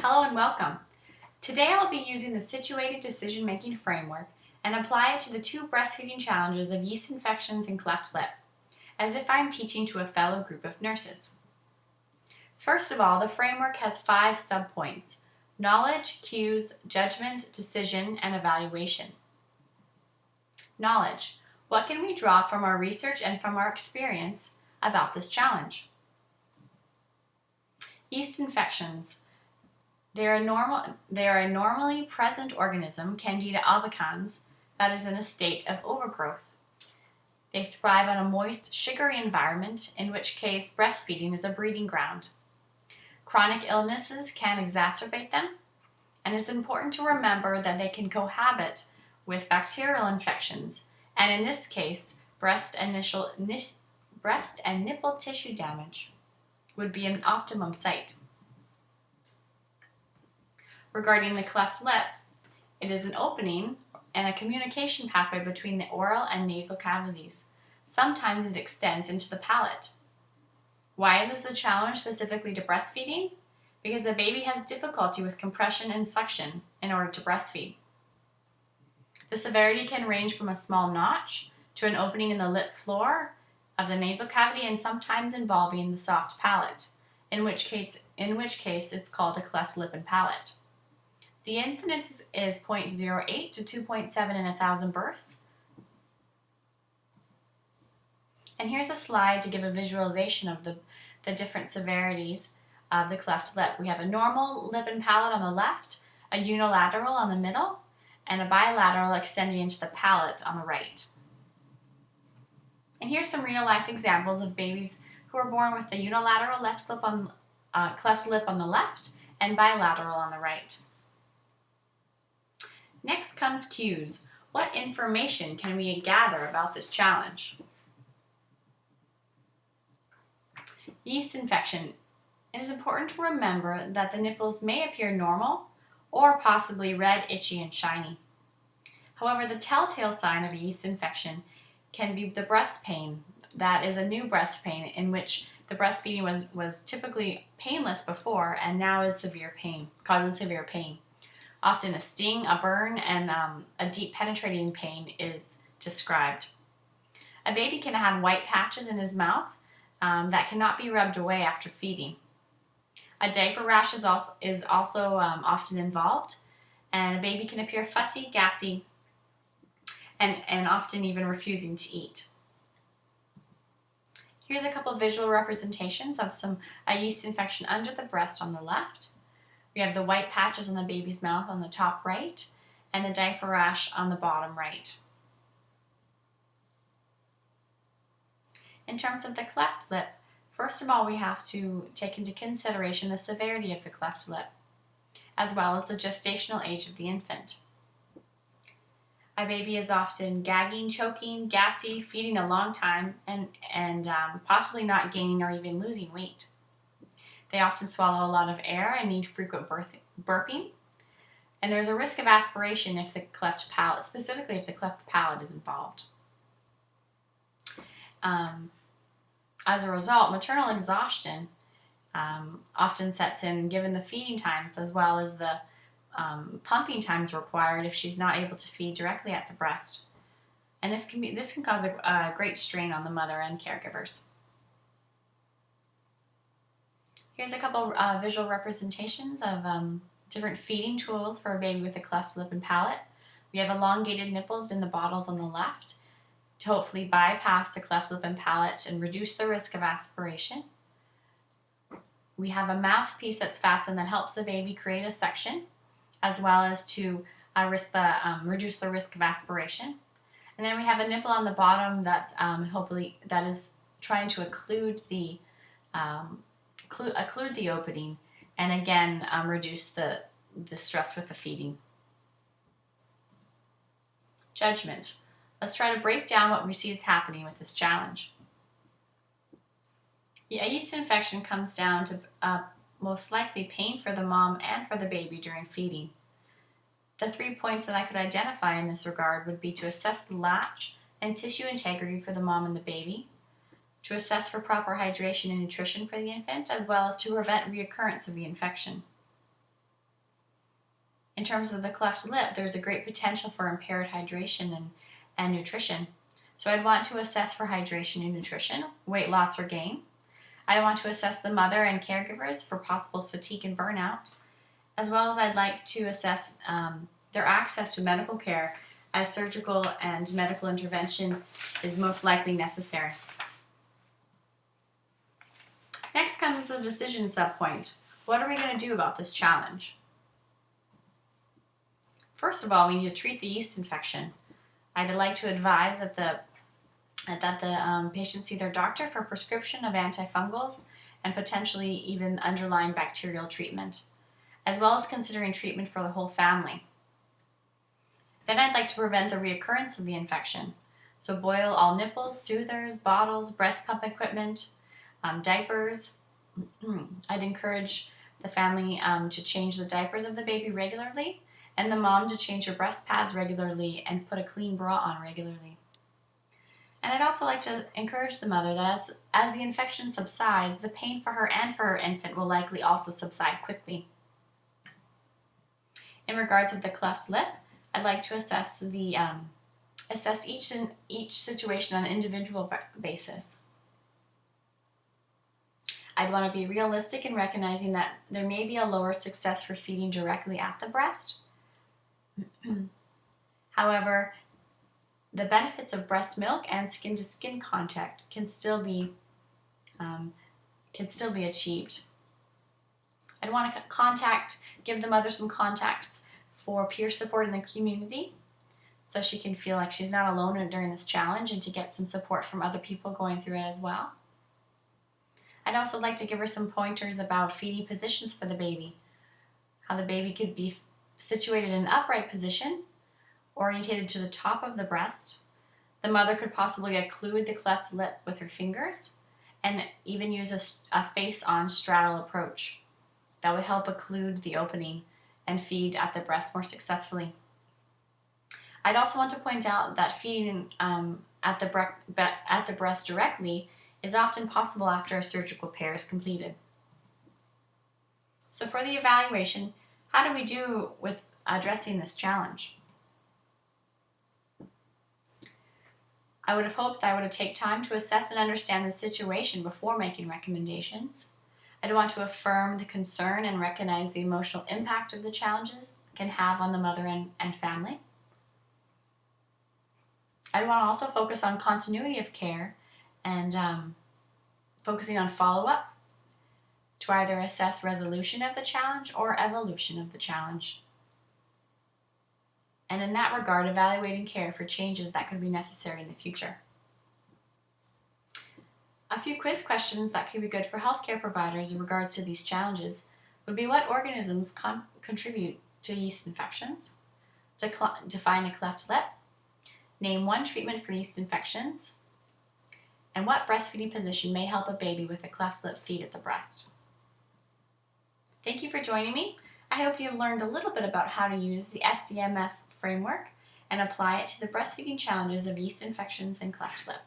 Hello and welcome. Today I will be using the situated decision-making framework and apply it to the two breastfeeding challenges of yeast infections and cleft lip, as if I am teaching to a fellow group of nurses. First of all, the framework has 5 subpoints: knowledge, cues, judgment, decision, and evaluation. Knowledge. What can we draw from our research and from our experience about this challenge? Yeast infections. They are a normally present organism, Candida albicans, that is in a state of overgrowth. They thrive on a moist, sugary environment, in which case breastfeeding is a breeding ground. Chronic illnesses can exacerbate them, and it's important to remember that they can cohabit with bacterial infections, and in this case, breast and nipple tissue damage would be an optimum site. Regarding the cleft lip, it is an opening and a communication pathway between the oral and nasal cavities. Sometimes it extends into the palate. Why is this a challenge specifically to breastfeeding? Because the baby has difficulty with compression and suction in order to breastfeed. The severity can range from a small notch to an opening in the lip floor of the nasal cavity, and sometimes involving the soft palate, in which case it's called a cleft lip and palate. The incidence is 0.08 to 2.7 in 1,000 births. And here's a slide to give a visualization of the different severities of the cleft lip. We have a normal lip and palate on the left, a unilateral on the middle, and a bilateral extending into the palate on the right. And here's some real-life examples of babies who are born with the unilateral cleft lip on the left and bilateral on the right. Next comes cues. What information can we gather about this challenge? Yeast infection. It is important to remember that the nipples may appear normal or possibly red, itchy, and shiny. However, the telltale sign of a yeast infection can be the breast pain. That is a new breast pain in which the breastfeeding was typically painless before and now is causing severe pain. Often a sting, a burn, and a deep penetrating pain is described. A baby can have white patches in his mouth that cannot be rubbed away after feeding. A diaper rash is also often involved, and a baby can appear fussy, gassy, and often even refusing to eat. Here's a couple visual representations of a yeast infection under the breast on the left. We have the white patches on the baby's mouth on the top right, and the diaper rash on the bottom right. In terms of the cleft lip, first of all, we have to take into consideration the severity of the cleft lip, as well as the gestational age of the infant. A baby is often gagging, choking, gassy, feeding a long time, and possibly not gaining or even losing weight. They often swallow a lot of air and need frequent burping. And there's a risk of aspiration if the cleft palate, specifically if the cleft palate is involved. As a result, maternal exhaustion often sets in given the feeding times as well as the pumping times required if she's not able to feed directly at the breast. And this can cause a great strain on the mother and caregivers. Here's a couple visual representations of different feeding tools for a baby with a cleft lip and palate. We have elongated nipples in the bottles on the left to hopefully bypass the cleft lip and palate and reduce the risk of aspiration. We have a mouthpiece that's fastened that helps the baby create a suction, as well as to reduce the risk of aspiration. And then we have a nipple on the bottom that that is trying to occlude the opening, and again reduce the stress with the feeding. Judgment. Let's try to break down what we see is happening with this challenge. A yeast infection comes down to most likely pain for the mom and for the baby during feeding. The 3 points that I could identify in this regard would be to assess the latch and tissue integrity for the mom and the baby, to assess for proper hydration and nutrition for the infant, as well as to prevent reoccurrence of the infection. In terms of the cleft lip, there's a great potential for impaired hydration and nutrition. So I'd want to assess for hydration and nutrition, weight loss or gain. I want to assess the mother and caregivers for possible fatigue and burnout, as well as I'd like to assess their access to medical care, as surgical and medical intervention is most likely necessary. Next comes the decision subpoint. What are we going to do about this challenge? First of all, we need to treat the yeast infection. I'd like to advise that the patient see their doctor for prescription of antifungals and potentially even underlying bacterial treatment, as well as considering treatment for the whole family. Then I'd like to prevent the reoccurrence of the infection. So boil all nipples, soothers, bottles, breast pump equipment, diapers. I'd encourage the family to change the diapers of the baby regularly, and the mom to change her breast pads regularly and put a clean bra on regularly. And I'd also like to encourage the mother that as the infection subsides, the pain for her and for her infant will likely also subside quickly. In regards to the cleft lip, I'd like to assess each situation on an individual basis. I'd want to be realistic in recognizing that there may be a lower success for feeding directly at the breast. However, the benefits of breast milk and skin-to-skin contact can still be achieved. I'd want to give the mother some contacts for peer support in the community, so she can feel like she's not alone during this challenge, and to get some support from other people going through it as well. I'd also like to give her some pointers about feeding positions for the baby, how the baby could be situated in an upright position, orientated to the top of the breast. The mother could possibly occlude the cleft lip with her fingers, and even use a face-on straddle approach. That would help occlude the opening and feed at the breast more successfully. I'd also want to point out that feeding at the breast directly is often possible after a surgical pair is completed. So for the evaluation, how do we do with addressing this challenge? I would have hoped I would have taken time to assess and understand the situation before making recommendations. I'd want to affirm the concern and recognize the emotional impact of the challenges can have on the mother and family. I'd want to also focus on continuity of care and focusing on follow-up to either assess resolution of the challenge or evolution of the challenge. And in that regard, evaluating care for changes that could be necessary in the future. A few quiz questions that could be good for healthcare providers in regards to these challenges would be: what organisms contribute to yeast infections? Define a cleft lip. Name one treatment for yeast infections. And what breastfeeding position may help a baby with a cleft lip feed at the breast? Thank you for joining me. I hope you have learned a little bit about how to use the SDMF framework and apply it to the breastfeeding challenges of yeast infections and cleft lip.